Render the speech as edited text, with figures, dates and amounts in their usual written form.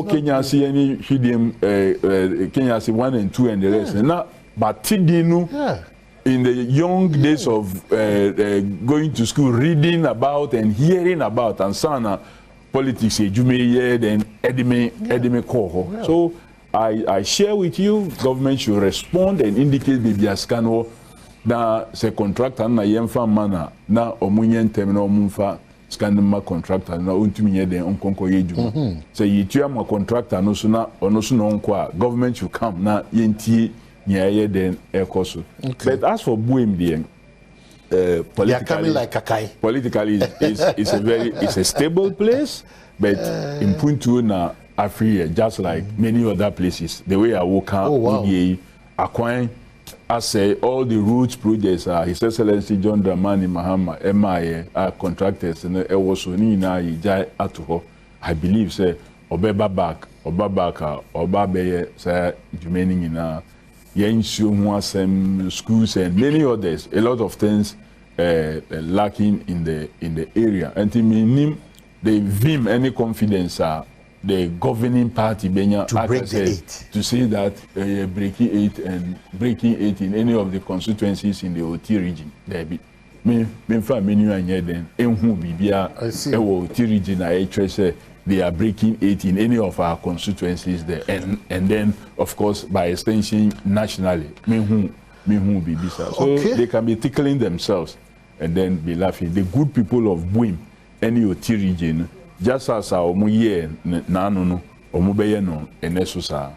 Kenya see any hidden Kenya see 1 and 2 and the rest. Now, but Tidinu in the young days of going to school, reading about and hearing about and sana politics, Jume then Edime Koho. So I share with you, government should respond and indicate the Biascano na se contractor na yemfa mana na omunyen terminal mumfa scanning contractor na untumi den onkonko yeju. So yitua ma contractor no so na ono so no nko government should come na yentie nyaye den ekoso. But as for Buem the politically, they are coming like Kakai. Politically it's a stable place, but in Puntu na Africa, just like many other places, the way I walk out, Akwan, I say all the roots projects are His Excellency John Dramani Mahama, MIA, are contractors, and I was only now atuho. I believe, say, Obeba Babaka, Obabe, say, Jumeni in Yensu, some schools, and many others, a lot of things lacking in the area. And to me, they vim any confidence the governing party to break the 8. To say that breaking 8 and breaking 8 in any of the constituencies in the OT region. There be many then OT region they are breaking 8 in any of our constituencies there, and then of course by extension nationally. So they can be tickling themselves and then be laughing. The good people of Buem, any OT region, just as our year na no no omubeye no enesusa